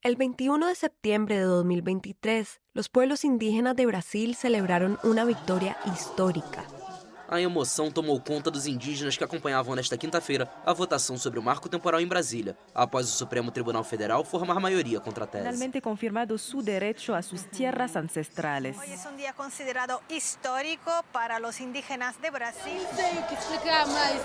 El 21 de septiembre de 2023, los pueblos indígenas de Brasil celebraron una victoria histórica. A emoção tomou conta dos indígenas que acompanhavam nesta quinta-feira a votação sobre o marco temporal em Brasília, após o Supremo Tribunal Federal formar maioria contra a tese. Finalmente confirmado su derecho a sus tierras ancestrales. Hoy es un día considerado histórico para los indígenas de Brasil. Não sei o que explicar, mas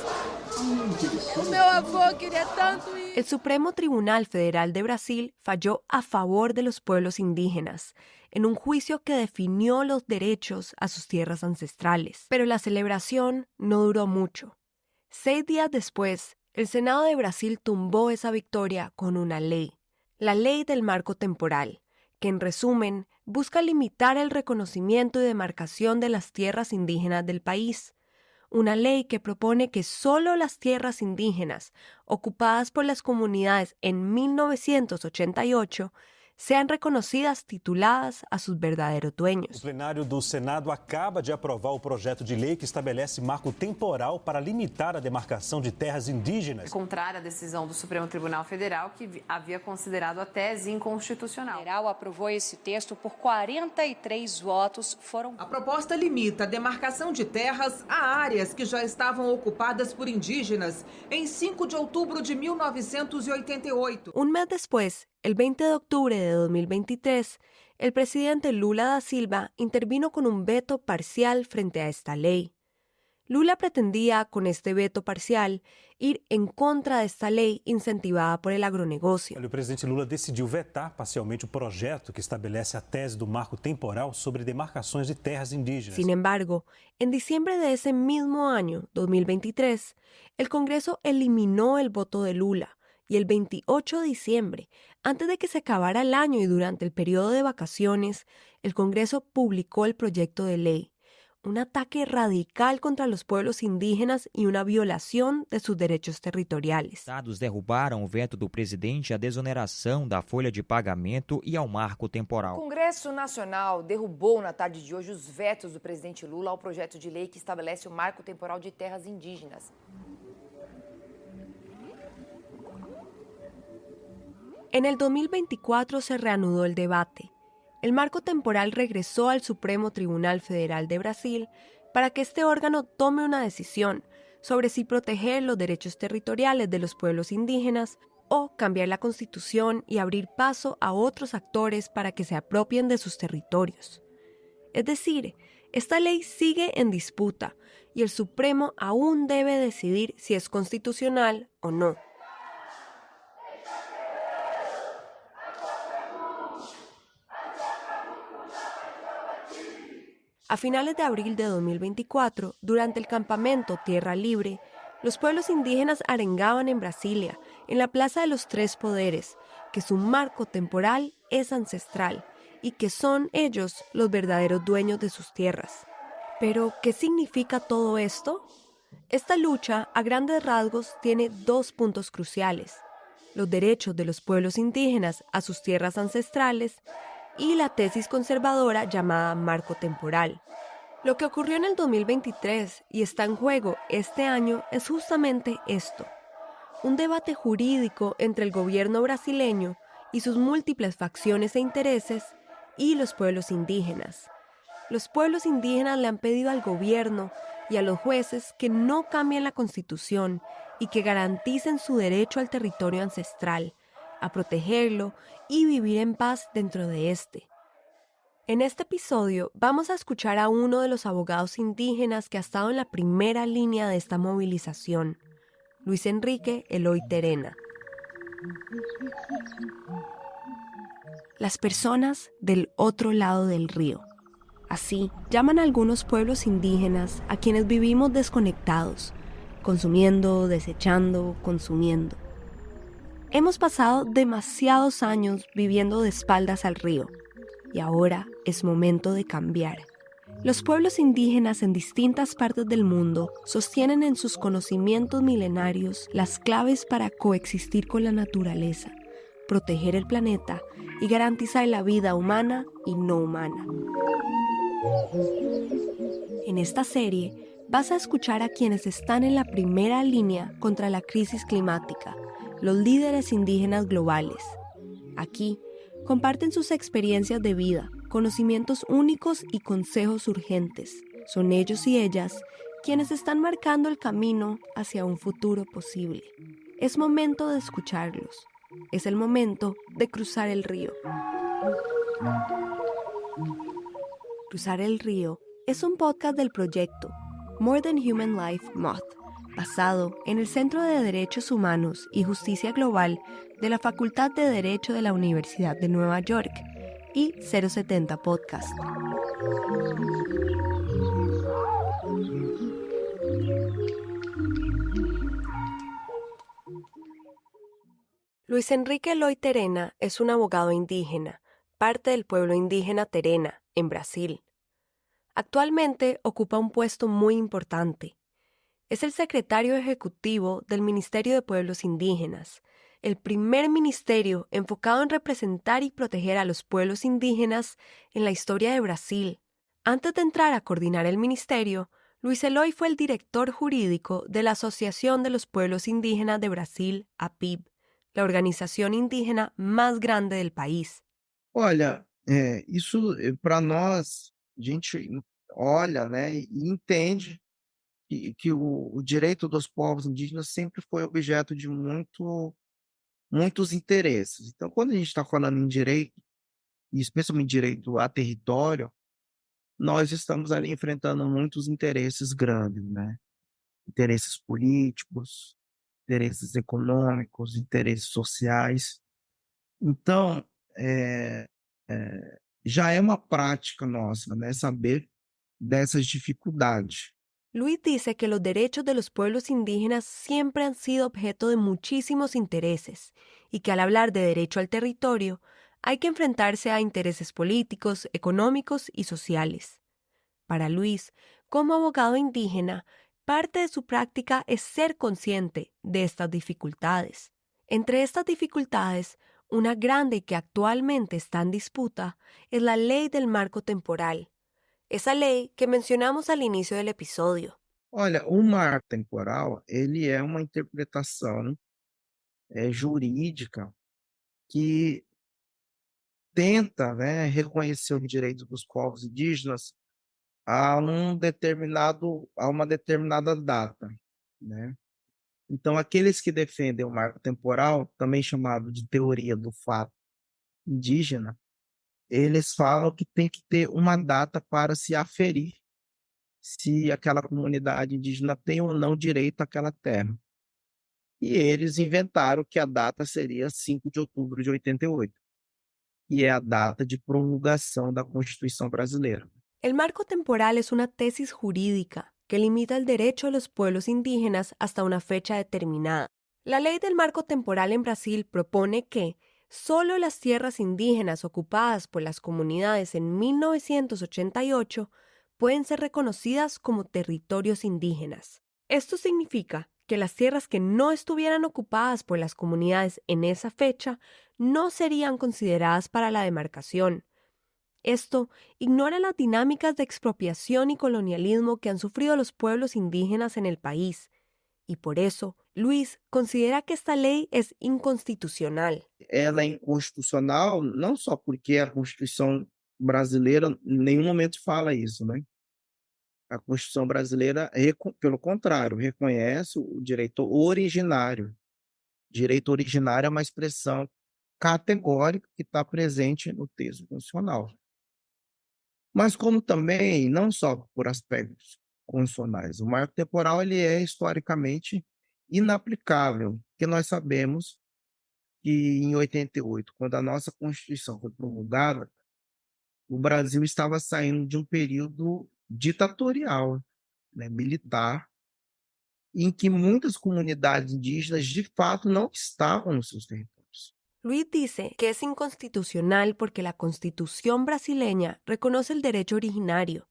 o meu avô queria tanto ir. El Supremo Tribunal Federal de Brasil falló a favor de los pueblos indígenas en un juicio que definió los derechos a sus tierras ancestrales. Pero la celebración no duró mucho. 6 días después, el Senado de Brasil tumbó esa victoria con una ley, la Ley del Marco Temporal, que en resumen busca limitar el reconocimiento y demarcación de las tierras indígenas del país. Una ley que propone que solo las tierras indígenas ocupadas por las comunidades en 1988 sean reconocidas tituladas a sus verdaderos dueños. O plenário do Senado acaba de aprovar o projeto de lei que estabelece marco temporal para limitar a demarcação de terras indígenas. Contrária à decisão do Supremo Tribunal Federal, que havia considerado a tese inconstitucional. O federal aprovou esse texto por 43 votos. A proposta limita a demarcação de terras a áreas que já estavam ocupadas por indígenas em 5 de outubro de 1988. Un mes después, el 20 de octubre de 2023, el presidente Lula da Silva intervino con un veto parcial frente a esta ley. Lula pretendía, con este veto parcial, ir en contra de esta lei incentivada por el agronegocio. O presidente Lula decidiu vetar parcialmente o projeto que estabelece a tese do marco temporal sobre demarcações de terras indígenas. Sin embargo, en diciembre de ese mismo año, 2023, el Congreso eliminó el voto de Lula. Y el 28 de diciembre, antes de que se acabara el año y durante el periodo de vacaciones, el Congreso publicó el proyecto de ley, un ataque radical contra los pueblos indígenas y una violación de sus derechos territoriales. Estados derrubaram o veto do presidente à desoneração da folha de pagamento e ao marco temporal. O Congresso Nacional derrubou na tarde de hoje os vetos do presidente Lula ao projeto de lei que estabelece o marco temporal de terras indígenas. En el 2024 se reanudó el debate. El marco temporal regresó al Supremo Tribunal Federal de Brasil para que este órgano tome una decisión sobre si proteger los derechos territoriales de los pueblos indígenas o cambiar la Constitución y abrir paso a otros actores para que se apropien de sus territorios. Es decir, esta ley sigue en disputa y el Supremo aún debe decidir si es constitucional o no. A finales de abril de 2024, durante el campamento Tierra Libre, los pueblos indígenas arengaban en Brasilia, en la Plaza de los Tres Poderes, que su marco temporal es ancestral y que son ellos los verdaderos dueños de sus tierras. Pero, ¿qué significa todo esto? Esta lucha, a grandes rasgos, tiene 2 puntos cruciales: los derechos de los pueblos indígenas a sus tierras ancestrales y la tesis conservadora llamada marco temporal. Lo que ocurrió en el 2023 y está en juego este año es justamente esto: un debate jurídico entre el gobierno brasileño y sus múltiples facciones e intereses y los pueblos indígenas. Los pueblos indígenas le han pedido al gobierno y a los jueces que no cambien la Constitución y que garanticen su derecho al territorio ancestral, a protegerlo y vivir en paz dentro de este. En este episodio vamos a escuchar a uno de los abogados indígenas que ha estado en la primera línea de esta movilización, Luis Enrique Eloy Terena. Las personas del otro lado del río. Así llaman a algunos pueblos indígenas a quienes vivimos desconectados, consumiendo, desechando, consumiendo. Hemos pasado demasiados años viviendo de espaldas al río y ahora es momento de cambiar. Los pueblos indígenas en distintas partes del mundo sostienen en sus conocimientos milenarios las claves para coexistir con la naturaleza, proteger el planeta y garantizar la vida humana y no humana. En esta serie vas a escuchar a quienes están en la primera línea contra la crisis climática, los líderes indígenas globales. Aquí Comparten sus experiencias de vida, conocimientos únicos y consejos urgentes. Son ellos y ellas quienes están marcando el camino hacia un futuro posible. Es momento de escucharlos. Es el momento de cruzar el río. Cruzar el río es un podcast del proyecto More Than Human Life Moth, basado en el Centro de Derechos Humanos y Justicia Global de la Facultad de Derecho de la Universidad de Nueva York y 070 Podcast. Luis Enrique Eloy Terena es un abogado indígena, parte del pueblo indígena Terena, en Brasil. Actualmente ocupa un puesto muy importante. Es el secretario ejecutivo del Ministerio de Pueblos Indígenas, el primer ministerio enfocado en representar y proteger a los pueblos indígenas en la historia de Brasil. Antes de entrar a coordinar el ministerio, Luis Eloy fue el director jurídico de la Asociación de los Pueblos Indígenas de Brasil, APIB, la organización indígena más grande del país. Olha, isso para nós, a gente olha, né, e entende que o direito dos povos indígenas sempre foi objeto de muitos interesses. Então, quando a gente está falando em direito, e especialmente direito a território, nós estamos ali enfrentando muitos interesses grandes, né? Interesses políticos, interesses econômicos, interesses sociais. Então, já é uma prática nossa, né, saber dessas dificuldades. Luis dice que los derechos de los pueblos indígenas siempre han sido objeto de muchísimos intereses y que al hablar de derecho al territorio hay que enfrentarse a intereses políticos, económicos y sociales. Para Luis, como abogado indígena, parte de su práctica es ser consciente de estas dificultades. Entre estas dificultades, una grande que actualmente está en disputa es la ley del marco temporal. Esa lei que mencionamos al inicio del episodio. Olha, o marco temporal, ele é uma interpretação jurídica que tenta, né, reconhecer o direito dos povos indígenas a uma determinada data, né? Então, aqueles que defendem o marco temporal, também chamado de teoria do fato indígena, eles falam que tem que ter uma data para se aferir se aquela comunidade indígena tem ou não direito àquela terra. E eles inventaram que a data seria 5 de outubro de 88, que é a data de promulgação da Constituição brasileira. El marco temporal es una tesis jurídica que limita el derecho de los pueblos indígenas hasta una fecha determinada. La ley del marco temporal en Brasil propone que solo las tierras indígenas ocupadas por las comunidades en 1988 pueden ser reconocidas como territorios indígenas. Esto significa que las tierras que no estuvieran ocupadas por las comunidades en esa fecha no serían consideradas para la demarcación. Esto ignora las dinámicas de expropiación y colonialismo que han sufrido los pueblos indígenas en el país. Y por eso, Luis considera que esta lei é inconstitucional. Ela é inconstitucional não só porque a Constituição brasileira em nenhum momento fala isso, né? A Constituição brasileira, pelo contrário, reconhece o direito originário. Direito originário é uma expressão categórica que está presente no texto constitucional. Mas como também, não só por aspectos constitucionais, o marco temporal ele é historicamente inaplicável, porque nós sabemos que em 88, quando a nossa Constituição foi promulgada, o Brasil estava saindo de um período ditatorial, né, militar, em que muitas comunidades indígenas de fato não estavam nos seus territórios. Luis dice que es inconstitucional porque la Constitución brasileña reconoce el derecho originario,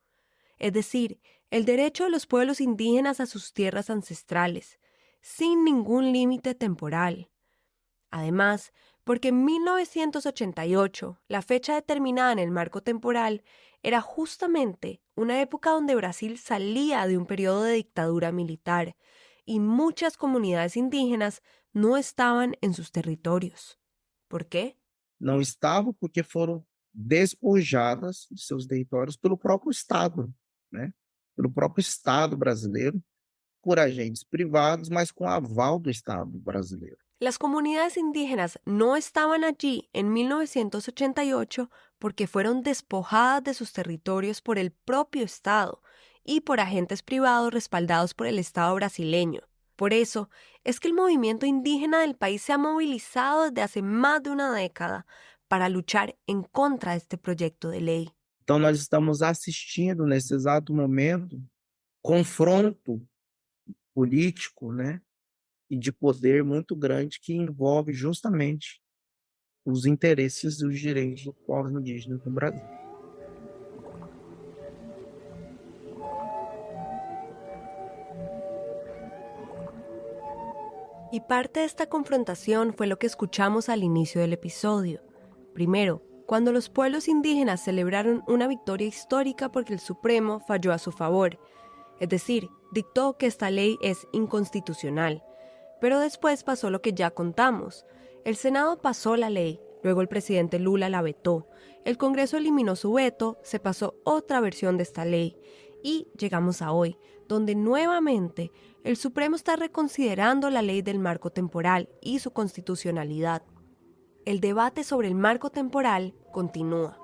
es decir, el derecho de los pueblos indígenas a sus tierras ancestrales, sin ningún límite temporal. Además, porque en 1988, la fecha determinada en el marco temporal, era justamente una época donde Brasil salía de un periodo de dictadura militar y muchas comunidades indígenas no estaban en sus territorios. ¿Por qué? não estavam porque foram despojadas de seus territórios pelo próprio Estado, né? Pelo próprio Estado brasileiro, por agentes privados, mas com aval do Estado brasileiro. Las comunidades indígenas no estaban allí en 1988 porque fueron despojadas de sus territorios por el propio Estado y por agentes privados respaldados por el Estado brasileño. Por eso es que el movimiento indígena del país se ha movilizado desde hace más de una década para luchar en contra de este proyecto de ley. Então, nós estamos assistindo, nesse exato momento, confronto político, né, e de poder muito grande que envolve justamente os interesses e os direitos dos povos indígenas no Brasil. Y parte de esta confrontación fue lo que escuchamos al inicio del episodio. Primero, cuando los pueblos indígenas celebraron una victoria histórica porque el Supremo falló a su favor, es decir, dictó que esta ley es inconstitucional. Pero después pasó lo que ya contamos. El Senado pasó la ley, luego el presidente Lula la vetó, el Congreso eliminó su veto, se pasó otra versión de esta ley y llegamos a hoy, donde nuevamente el Supremo está reconsiderando la ley del marco temporal y su constitucionalidad. El debate sobre el marco temporal continúa.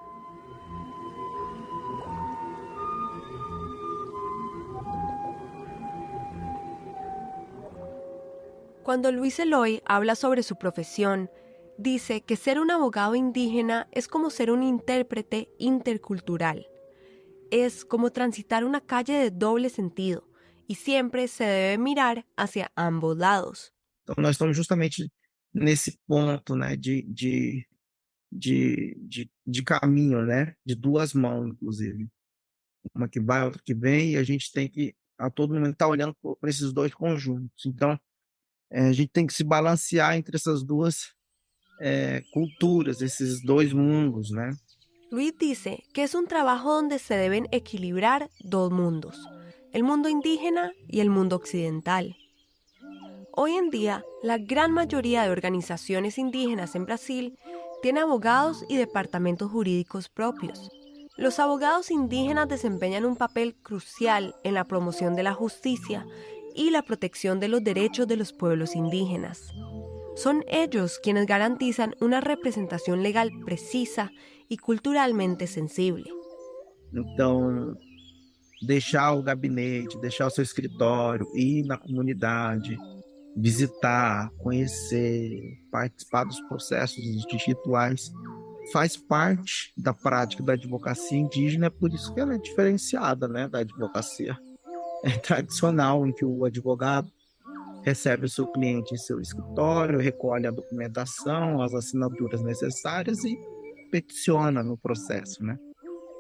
Cuando Luis Eloy habla sobre su profesión, dice que ser un abogado indígena es como ser un intérprete intercultural. Es como transitar una calle de doble sentido y siempre se debe mirar hacia ambos lados. Então, nós estamos justamente nesse ponto, né, de caminho, né, de duas mãos, inclusive. Uma que vai, outra que vem, e a gente tem que, a todo momento, estar olhando para esses dois conjuntos. Então, a gente tem que se balancear entre essas duas culturas, esses dois mundos, né? Luis dice que es un trabajo donde se deben equilibrar dos mundos, el mundo indígena y el mundo occidental. Hoy en día, la gran mayoría de organizaciones indígenas en Brasil tiene abogados y departamentos jurídicos propios. Los abogados indígenas desempeñan un papel crucial en la promoción de la justicia y la protección de los derechos de los pueblos indígenas. Son ellos quienes garantizan una representación legal precisa y culturalmente sensible. Então, deixar o gabinete, deixar o seu escritório, ir na comunidade, visitar, conhecer, participar dos processos institucionais, faz parte da prática da advocacia indígena, é por isso que ela é diferenciada, né, da advocacia tradicional, em que o advogado recebe o seu cliente em seu escritório, recolhe a documentação, as assinaturas necessárias e peticiona no processo, né?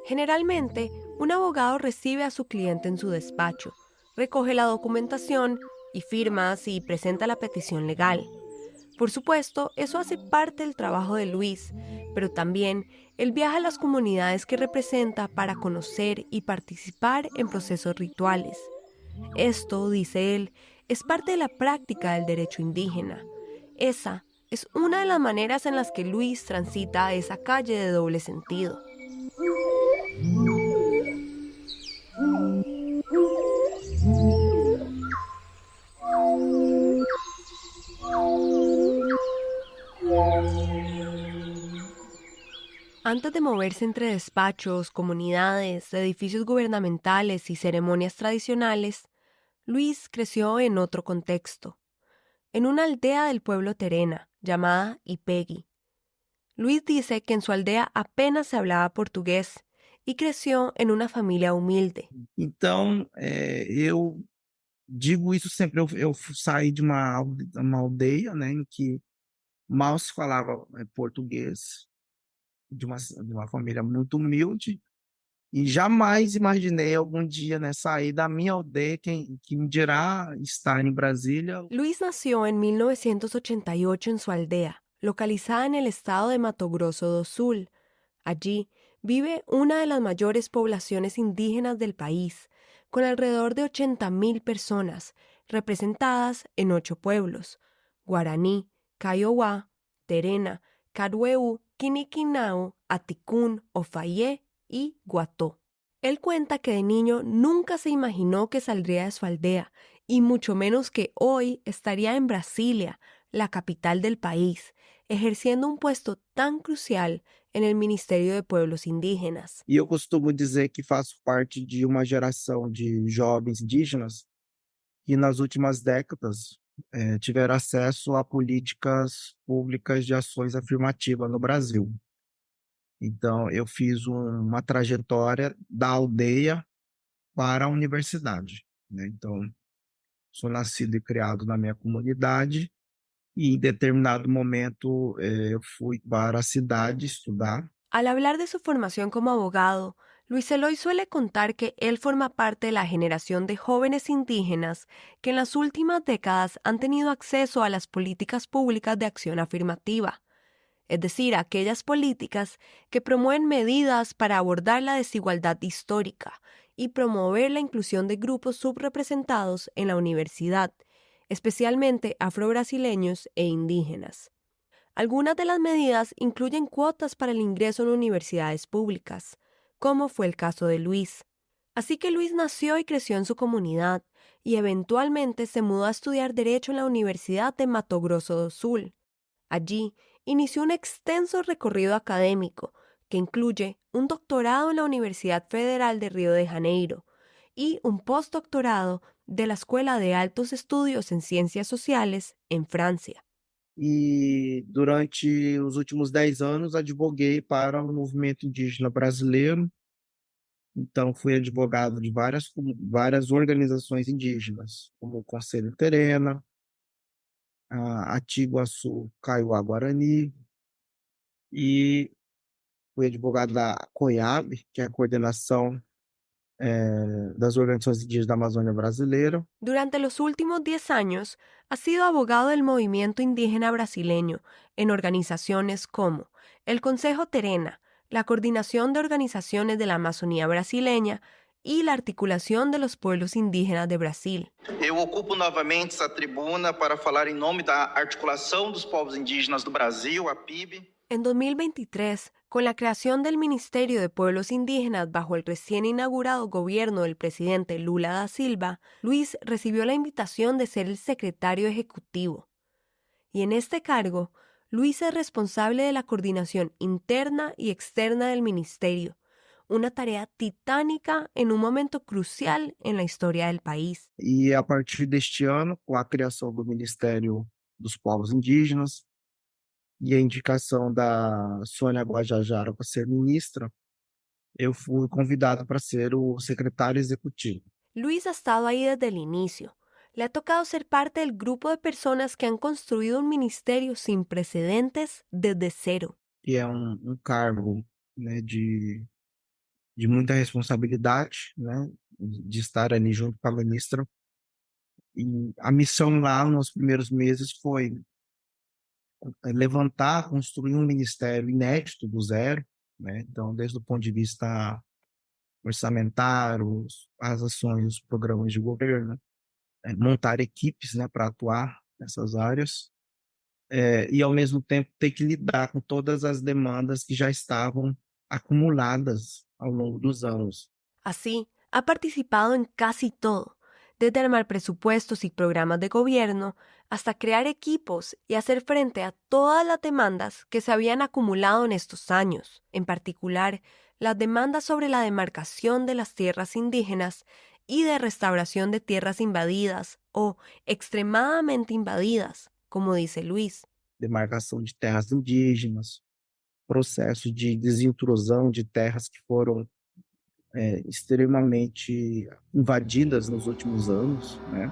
Generalmente, un abogado recibe a su cliente en su despacho, recoge la documentación y firma y presenta la petición legal. Por supuesto, eso hace parte del trabajo de Luis, pero también él viaja a las comunidades que representa para conocer y participar en procesos rituales. Esto, dice él, es parte de la práctica del derecho indígena. Esa es una de las maneras en las que Luis transita esa calle de doble sentido. Antes de moverse entre despachos, comunidades, edificios gubernamentales y ceremonias tradicionales, Luis creció en otro contexto, en una aldea del pueblo Terena llamada Ipegui. Luis dice que en su aldea apenas se hablaba portugués y creció en una familia humilde. Então, eu digo isso sempre, eu saí de uma aldeia, né, em que mal se falava português, de uma família muito humilde, e jamais imaginei algum dia, né, sair da minha aldeia, que me dirá estar em Brasília. Luis nació en 1988 en su aldea, localizada en el estado de Mato Grosso do Sul. Allí vive una de las mayores poblaciones indígenas del país, con alrededor de 80.000 personas, representadas en 8 pueblos: Guaraní, Kaiowá, Terena, Carueu, Quiniquinao, Aticún, Ofayé y Guató. Él cuenta que de niño nunca se imaginó que saldría de su aldea, y mucho menos que hoy estaría en Brasília, la capital del país, ejerciendo un puesto tan crucial en el Ministerio de Pueblos Indígenas. E eu costumo dizer que faço parte de uma geração de jovens indígenas que nas últimas décadas tiveram acesso a políticas públicas de ações afirmativas no Brasil. Então, eu fiz uma trajetória da aldeia para a universidade, né? Então, sou nascido e criado na minha comunidade y en determinado momento fui para a cidade estudar. Al hablar de su formación como abogado, Luis Eloy suele contar que él forma parte de la generación de jóvenes indígenas que en las últimas décadas han tenido acceso a las políticas públicas de acción afirmativa, es decir, aquellas políticas que promueven medidas para abordar la desigualdad histórica y promover la inclusión de grupos subrepresentados en la universidad, especialmente afrobrasileños e indígenas. Algunas de las medidas incluyen cuotas para el ingreso en universidades públicas, como fue el caso de Luis. Así que Luis nació y creció en su comunidad y eventualmente se mudó a estudiar Derecho en la Universidad de Mato Grosso do Sul. Allí inició un extenso recorrido académico que incluye un doctorado en la Universidad Federal de Río de Janeiro y un postdoctorado de la Escuela de Altos Estudios en Ciencias Sociales en Francia. E durante os últimos 10 anos advoguei para o movimento indígena brasileiro. Então fui advogado de várias organizações indígenas, como o Conselho Terena, a Atiguaçu Kaiowá Guarani, e fui advogado da COIAB, que é a Coordenação das Organizaciones Indígenas de la Amazonia Brasileira. Durante los últimos 10 años, ha sido abogado del movimiento indígena brasileño en organizaciones como el Consejo Terena, la Coordinación de Organizaciones de la Amazonía Brasileña y la Articulación de los Pueblos Indígenas de Brasil. Eu ocupo novamente essa tribuna para falar em nome da Articulação dos Povos Indígenas do Brasil, a PIB. En 2023, con la creación del Ministerio de Pueblos Indígenas bajo el recién inaugurado gobierno del presidente Lula da Silva, Luis recibió la invitación de ser el secretario ejecutivo. Y en este cargo, Luis es responsable de la coordinación interna y externa del ministerio, una tarea titánica en un momento crucial en la historia del país. E a partir deste ano, com a criação do Ministério dos Povos Indígenas, e a indicação da Sônia Guajajara para ser ministra, eu fui convidado para ser o secretário executivo. Luis ha estado ahí desde el inicio. Le ha tocado ser parte del grupo de personas que han construido un ministerio sin precedentes desde cero. E é cargo, né, de muita responsabilidade, né, de estar ali junto com a ministra. E a missão lá nos primeiros meses foi levantar, construir um ministério inédito do zero, né? Então, desde o ponto de vista orçamentário, as ações, os programas de governo, montar equipes, né, para atuar nessas áreas, e ao mesmo tempo ter que lidar com todas as demandas que já estavam acumuladas ao longo dos anos. Así, ha participado en casi todo, desde armar presupuestos y programas de gobierno hasta crear equipos y hacer frente a todas las demandas que se habían acumulado en estos años, en particular las demandas sobre la demarcación de las tierras indígenas y de restauración de tierras invadidas o extremadamente invadidas, como dice Luis. Demarcação de terras indígenas, processo de desintrusão de terras que foram extremamente invadidas nos últimos anos, né?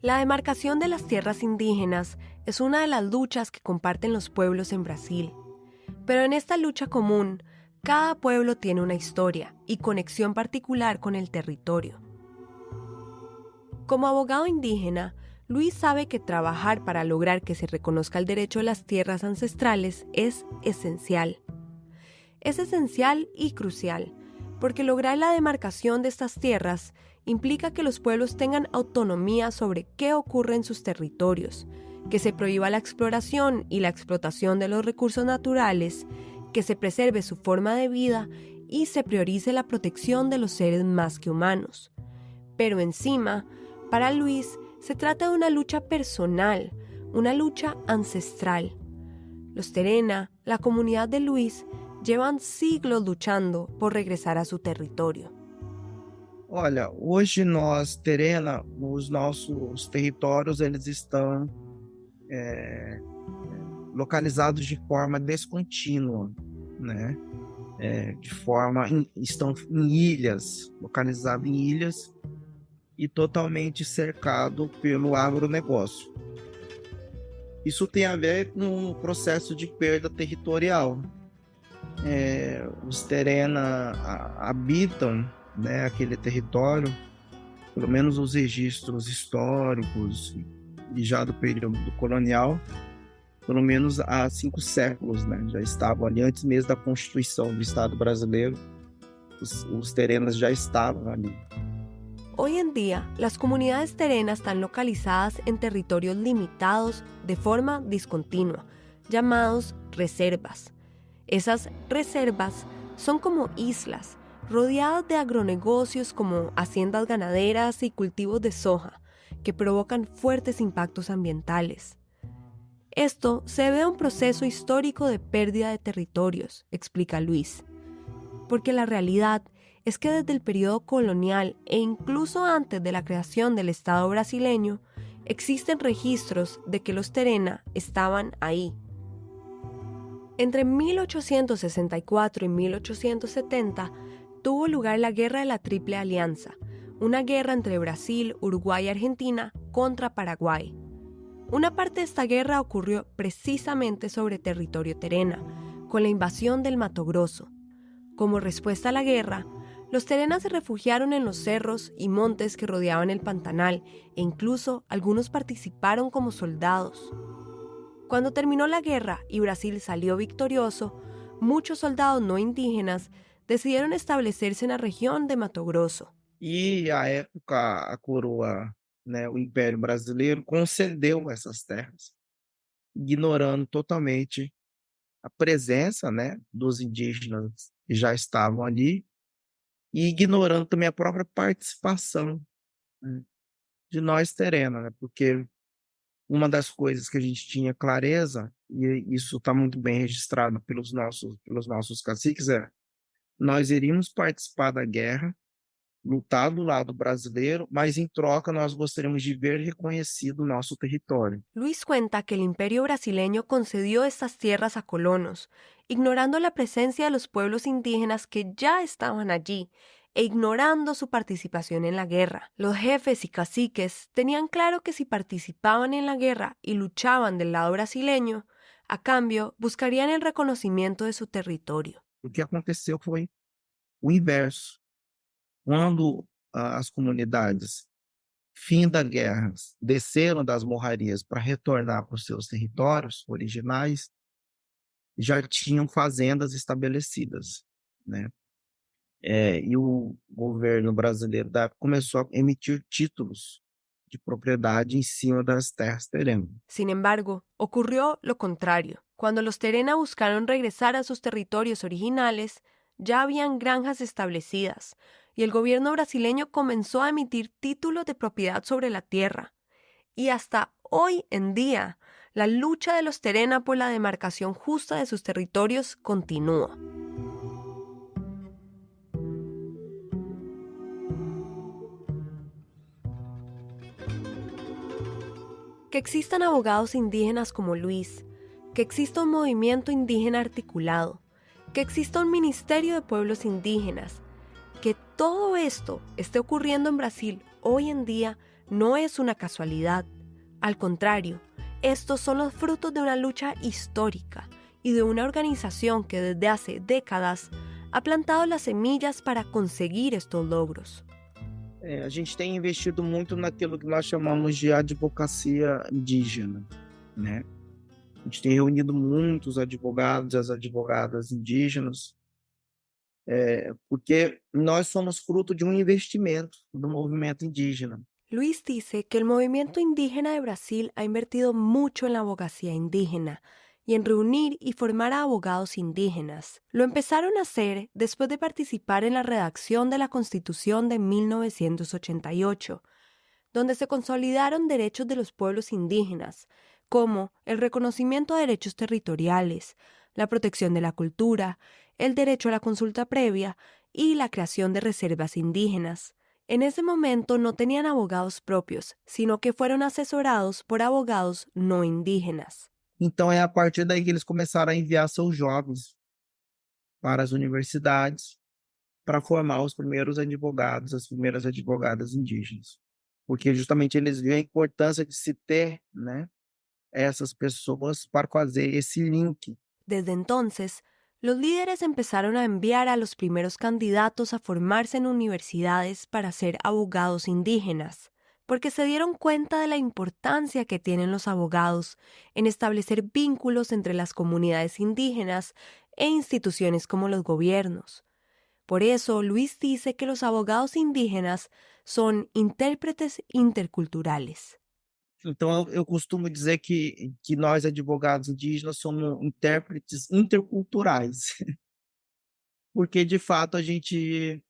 La demarcación de las tierras indígenas es una de las luchas que comparten los pueblos en Brasil. Pero en esta lucha común, cada pueblo tiene una historia y conexión particular con el territorio. Como abogado indígena, Luis sabe que trabajar para lograr que se reconozca el derecho a las tierras ancestrales es esencial. Es esencial y crucial, porque lograr la demarcación de estas tierras implica que los pueblos tengan autonomía sobre qué ocurre en sus territorios, que se prohíba la exploración y la explotación de los recursos naturales, que se preserve su forma de vida y se priorice la protección de los seres más que humanos. Pero encima, para Luis, se trata de una lucha personal, una lucha ancestral. Los Terena, la comunidad de Luis, llevan siglos luchando por regresar a su territorio. Olha, hoje nós, Terena, os nossos territórios, eles estão localizados de forma descontínua, né? Estão em ilhas, localizados em ilhas e totalmente cercado pelo agronegócio. Isso tem a ver com o processo de perda territorial. Os Terena habitam, né, aquele território, pelo menos os registros históricos e já do período colonial, pelo menos há 5 séculos, né, já estavam ali, antes mesmo da Constituição do Estado brasileiro, os Terenas já estavam ali. Hoy en día, las comunidades Terena están localizadas en territorios limitados de forma discontinua, llamados reservas. Esas reservas son como islas, rodeadas de agronegocios como haciendas ganaderas y cultivos de soja, que provocan fuertes impactos ambientales. Esto se debe a un proceso histórico de pérdida de territorios, explica Luis, porque la realidad es que desde el periodo colonial e incluso antes de la creación del Estado brasileño, existen registros de que los Terena estaban ahí. Entre 1864 y 1870 tuvo lugar la Guerra de la Triple Alianza, una guerra entre Brasil, Uruguay y Argentina contra Paraguay. Una parte de esta guerra ocurrió precisamente sobre territorio Terena, con la invasión del Mato Grosso. Como respuesta a la guerra, los Terena se refugiaron en los cerros y montes que rodeaban el Pantanal e incluso algunos participaron como soldados. Cuando terminó la guerra y Brasil salió victorioso, muchos soldados no indígenas decidieron establecerse en la región de Mato Grosso. E à época a coroa, né, o Império Brasileiro concedeu essas terras, ignorando totalmente a presença, né, dos indígenas que já estavam ali e ignorando também a própria participação, né, de nós Terena, né, porque uma das coisas que a gente tinha clareza, e isso está muito bem registrado pelos nossos caciques, nós iríamos participar da guerra, lutar do lado brasileiro, mas em troca nós gostaríamos de ver reconhecido nosso território. Luis cuenta que el imperio brasileño concedió estas tierras a colonos, ignorando la presencia de los pueblos indígenas que ya estaban allí e ignorando su participación en la guerra. Los jefes y caciques tenían claro que si participaban en la guerra y luchaban del lado brasileño, a cambio buscarían el reconocimiento de su territorio. O que aconteceu foi o inverso. Quando as comunidades, fim da guerra, desceram das morrarias para retornar para os seus territórios originais, já tinham fazendas estabelecidas, né? E o governo brasileiro da época começou a emitir títulos de propiedade em cima das terras Terena. Sin embargo, ocurrió lo contrario. Cuando los Terena buscaron regresar a sus territorios originales, ya habían granjas establecidas, y el gobierno brasileño comenzó a emitir títulos de propiedad sobre la tierra. Y hasta hoy en día, la lucha de los Terena por la demarcación justa de sus territorios continúa. Que existan abogados indígenas como Luis, que exista un movimiento indígena articulado, que exista un ministerio de pueblos indígenas, que todo esto esté ocurriendo en Brasil hoy en día no es una casualidad. Al contrario, estos son los frutos de una lucha histórica y de una organización que desde hace décadas ha plantado las semillas para conseguir estos logros. A gente tem investido muito naquilo que nós chamamos de advocacia indígena, né? A gente tem reunido muitos advogados e as advogadas indígenas porque nós somos fruto de um investimento do movimento indígena. Luis dice que el movimiento indígena de Brasil ha invertido mucho en la abogacía indígena y en reunir y formar a abogados indígenas. Lo empezaron a hacer después de participar en la redacción de la Constitución de 1988, donde se consolidaron derechos de los pueblos indígenas, como el reconocimiento de derechos territoriales, la protección de la cultura, el derecho a la consulta previa y la creación de reservas indígenas. En ese momento no tenían abogados propios, sino que fueron asesorados por abogados no indígenas. Então, é a partir daí que eles começaram a enviar seus jovens para as universidades para formar os primeiros advogados, as primeiras advogadas indígenas. Porque justamente eles viram a importância de se ter, né, essas pessoas para fazer esse link. Desde entonces, los líderes empezaron a enviar a los primeros candidatos a formarse en universidades para ser abogados indígenas, porque se dieron cuenta de la importancia que tienen los abogados en establecer vínculos entre las comunidades indígenas e instituciones como los gobiernos. Por eso, Luis dice que los abogados indígenas son intérpretes interculturales. Então, eu costumo dizer que nós, advogados indígenas, somos intérpretes interculturais, porque, de fato, a gente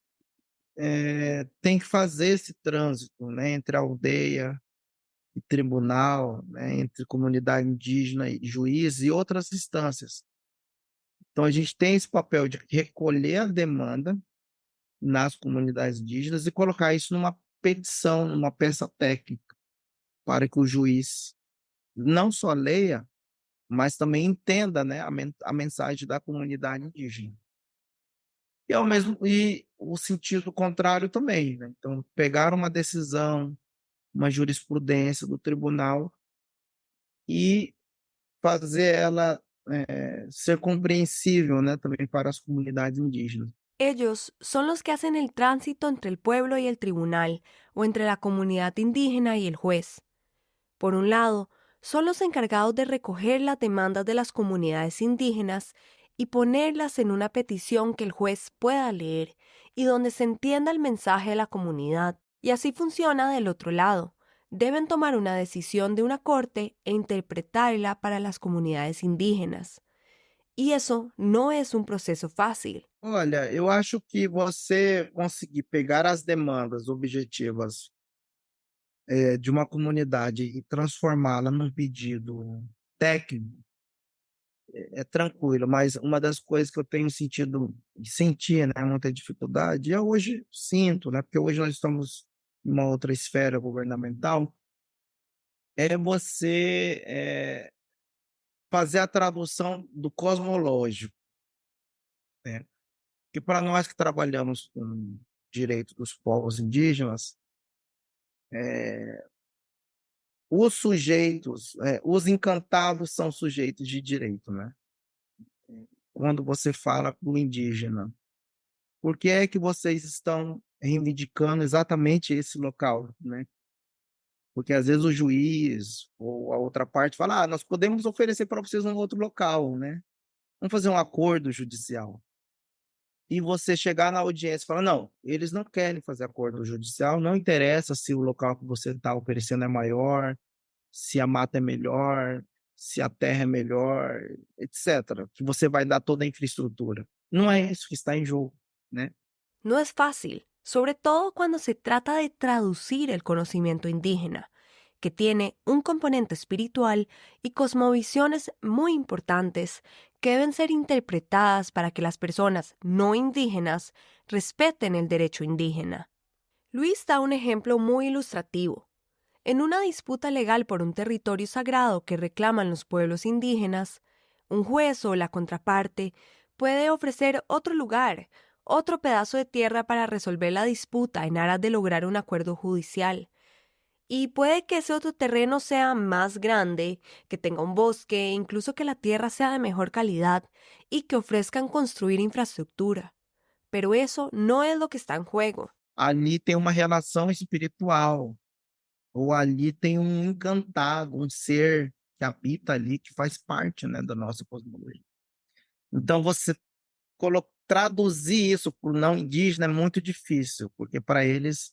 tem que fazer esse trânsito, né, entre aldeia e tribunal, né, entre comunidade indígena e juiz e outras instâncias. Então, a gente tem esse papel de recolher a demanda nas comunidades indígenas e colocar isso numa petição, numa peça técnica, para que o juiz não só leia, mas também entenda, né, a mensagem da comunidade indígena. E o sentido contrário também, né? Então, pegar uma decisão, uma jurisprudência do tribunal e fazer ela ser compreensível, né, também para as comunidades indígenas. Ellos son los que hacen el tránsito entre el pueblo y el tribunal, o entre la comunidad indígena y el juez. Por un lado, son los encargados de recoger las demandas de las comunidades indígenas y ponerlas en una petición que el juez pueda leer y donde se entienda el mensaje de la comunidad. Y así funciona del otro lado. Deben tomar una decisión de una corte e interpretarla para las comunidades indígenas. E isso não é um processo fácil. Olha, eu acho que você conseguir pegar as demandas objetivas de uma comunidade e transformá-la num pedido técnico é tranquilo, mas uma das coisas que eu tenho sentia, né, muita dificuldade, e eu hoje sinto, né, porque hoje nós estamos em uma outra esfera governamental, é você fazer a tradução do cosmológico, né? Porque para nós que trabalhamos com direito dos povos indígenas, os sujeitos, os encantados são sujeitos de direito, né? Quando você fala com o indígena, por que é que vocês estão reivindicando exatamente esse local, né? Porque às vezes o juiz ou a outra parte fala, nós podemos oferecer para vocês um outro local, né? Vamos fazer um acordo judicial. E você chegar na audiência e falar, não, eles não querem fazer acordo judicial, não interessa se o local que você está oferecendo é maior, se a mata é melhor, se a terra é melhor, etc. Que você vai dar toda a infraestrutura. Não é isso que está em jogo, né? No es fácil, sobre todo cuando se trata de traducir el conocimiento indígena, que tiene un componente espiritual y cosmovisiones muy importantes que deben ser interpretadas para que las personas no indígenas respeten el derecho indígena. Luis da un ejemplo muy ilustrativo. En una disputa legal por un territorio sagrado que reclaman los pueblos indígenas, un juez o la contraparte puede ofrecer otro lugar, otro pedazo de tierra para resolver la disputa en aras de lograr un acuerdo judicial. Y puede que ese otro terreno sea más grande, que tenga un bosque, incluso que la tierra sea de mejor calidad y que ofrezcan construir infraestructura. Pero eso no es lo que está en juego. Ali tem uma relação espiritual, ou ali tem um encantado, um ser que habita ali, que faz parte, né, da nossa cosmologia. Então, você traduzir isso para o não indígena é muito difícil, porque para eles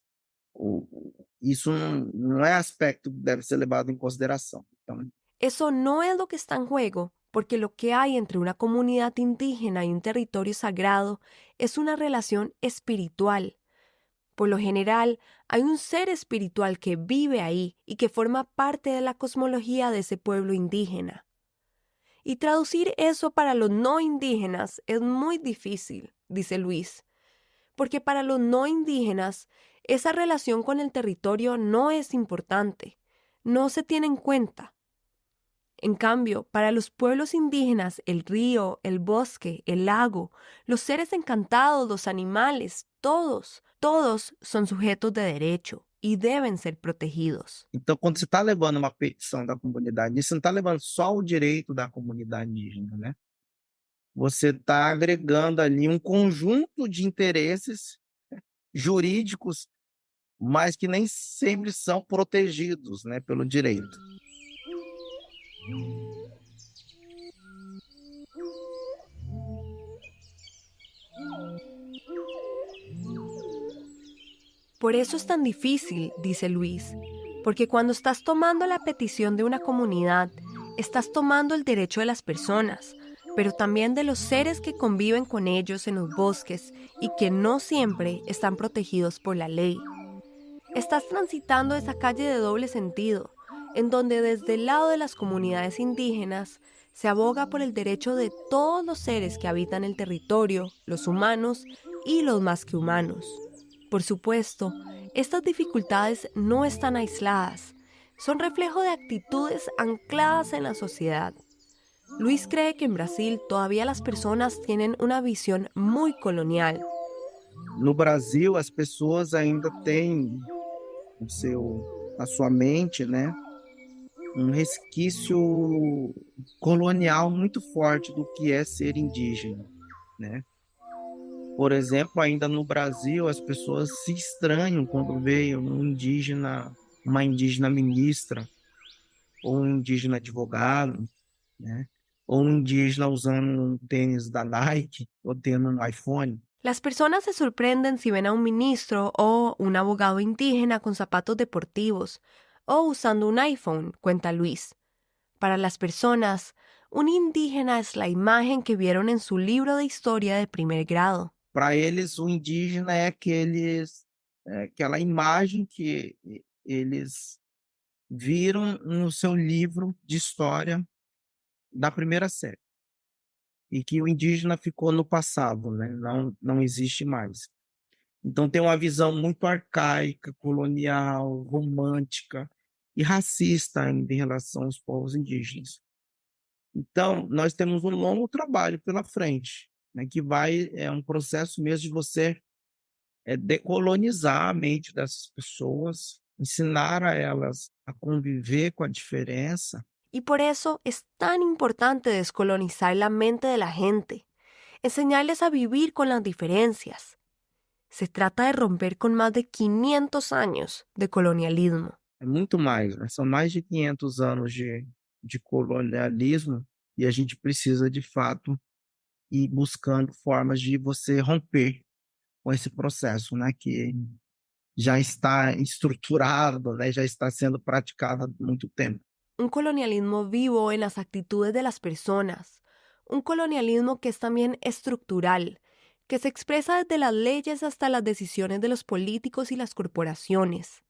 isso não é aspecto que deve ser levado em consideração. Então, Eso no es lo que está en juego, porque lo que hay entre una comunidad indígena y un territorio sagrado es una relación espiritual. Por lo general, hay un ser espiritual que vive ahí y que forma parte de la cosmología de ese pueblo indígena. Y traducir eso para los no indígenas es muy difícil, dice Luis, porque para los no indígenas esa relación con el territorio no es importante, no se tiene en cuenta. En cambio, para los pueblos indígenas, el río, el bosque, el lago, los seres encantados, los animales, todos son sujetos de derecho y deben ser protegidos. Então, quando você está levando uma petição da comunidade, você não está levando só o direito da comunidade indígena, né? Você está agregando ali um conjunto de interesses jurídicos, mas que nem sempre são protegidos, né, pelo direito. Por eso es tan difícil, dice Luis, porque cuando estás tomando la petición de una comunidad, estás tomando el derecho de las personas, pero también de los seres que conviven con ellos en los bosques y que no siempre están protegidos por la ley. Estás transitando esa calle de doble sentido, en donde desde el lado de las comunidades indígenas se aboga por el derecho de todos los seres que habitan el territorio, los humanos y los más que humanos. Por supuesto, estas dificultades no están aisladas, son reflejo de actitudes ancladas en la sociedad. Luis cree que en Brasil todavía las personas tienen una visión muy colonial. No Brasil, as pessoas ainda têm na sua mente, né, resquício colonial muito forte do que é ser indígena, né? Por exemplo, ainda no Brasil, as pessoas se estranham quando veem uma indígena ministra, ou um indígena advogado, né? Ou um indígena usando um tênis da Nike ou tendo um iPhone. Las personas se sorprenden si ven a un ministro o un abogado indígena con zapatos deportivos o usando un iPhone, cuenta Luis. Para las personas, un indígena es la imagen que vieron en su libro de historia de primer grado. Para eles, o indígena é aquela imagem que eles viram no seu livro de história da primeira série. E que o indígena ficou no passado, né? Não existe mais. Então tem uma visão muito arcaica, colonial, romântica e racista ainda em relação aos povos indígenas. Então, nós temos um longo trabalho pela frente, né, que é um processo mesmo de você decolonizar a mente dessas pessoas, ensinar a elas a conviver com a diferença. Y por eso es tan importante descolonizar la mente de la gente, enseñarles a vivir con las diferencias. Se trata de romper con más de 500 años de colonialismo. É muito mais, né? São mais de 500 anos de colonialismo e a gente precisa, de fato, ir buscando formas de você romper com esse processo, né? Que já está estruturado, né? Já está sendo praticado há muito tempo. Un colonialismo vivo en las actitudes de las personas, un colonialismo que es también estructural, que se expresa desde las leyes hasta las decisiones de los políticos y las corporaciones.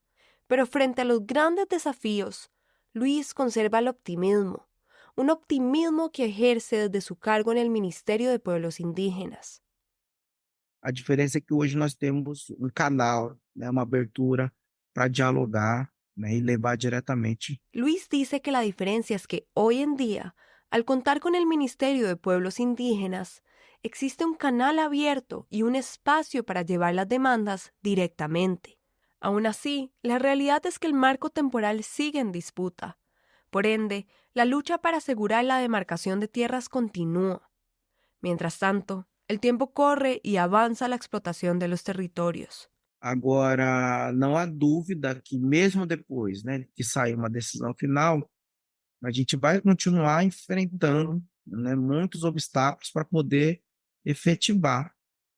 Pero frente a los grandes desafíos, Luis conserva el optimismo, un optimismo que ejerce desde su cargo en el Ministerio de Pueblos Indígenas. A diferença é que hoje nós temos um canal, né, uma abertura para dialogar, né, y levar directamente. Luis dice que la diferencia es que hoy en día, al contar con el Ministerio de Pueblos Indígenas, existe un canal abierto y un espacio para llevar las demandas directamente. Aún así, la realidad es que el marco temporal sigue en disputa. Por ende, la lucha para asegurar la demarcación de tierras continúa. Mientras tanto, el tiempo corre y avanza la explotación de los territorios. Agora, não há dúvida que mesmo depois, né, que sair uma decisão final, a gente vai continuar enfrentando, né, muitos obstáculos para poder efetivar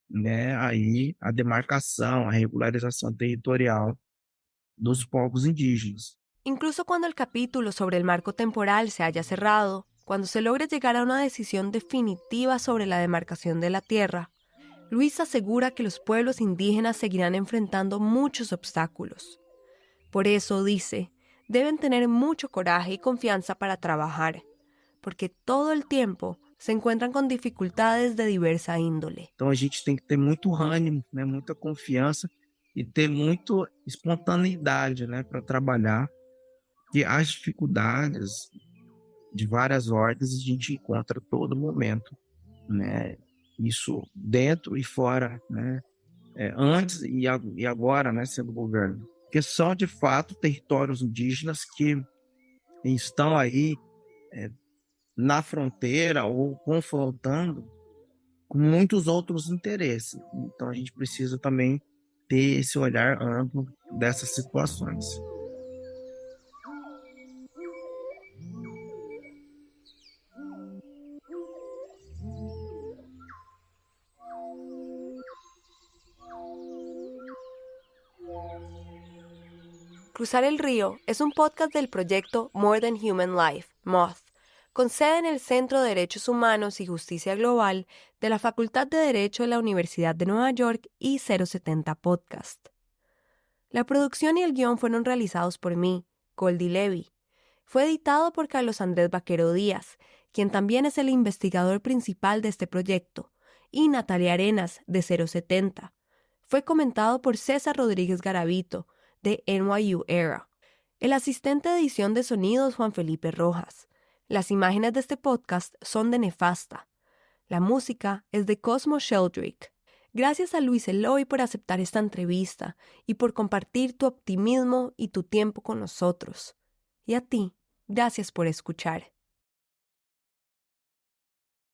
né, aí a demarcação, a regularização territorial dos povos indígenas. Incluso cuando el capítulo sobre el marco temporal se haya cerrado, cuando se logre llegar a una decisión definitiva sobre la demarcación de la tierra, Luis asegura que los pueblos indígenas seguirán enfrentando muchos obstáculos. Por eso, dice, deben tener mucho coraje y confianza para trabajar, porque todo el tiempo se encuentran con dificultades de diversa índole. Então a gente tem que ter muito ânimo, né, muita confiança e ter muita espontaneidade, né, para trabalhar, que as dificuldades de várias ordens a gente encontra a todo momento, né? Isso dentro e fora, né? Antes e agora, né, sendo governo. Porque são, de fato, territórios indígenas que estão aí na fronteira ou confrontando com muitos outros interesses. Então, a gente precisa também ter esse olhar amplo dessas situações. Cruzar el Río es un podcast del proyecto More Than Human Life, MOTH, con sede en el Centro de Derechos Humanos y Justicia Global de la Facultad de Derecho de la Universidad de Nueva York y 070 Podcast. La producción y el guión fueron realizados por mí, Goldie Levy. Fue editado por Carlos Andrés Vaquero Díaz, quien también es el investigador principal de este proyecto, y Natalia Arenas, de 070. Fue comentado por César Rodríguez Garavito, de NYU Era. El asistente de edición de sonido es Juan Felipe Rojas. Las imágenes de este podcast son de Nefasta. La música es de Cosmo Sheldrake. Gracias a Luis Eloy por aceptar esta entrevista y por compartir tu optimismo y tu tiempo con nosotros. Y a ti, gracias por escuchar.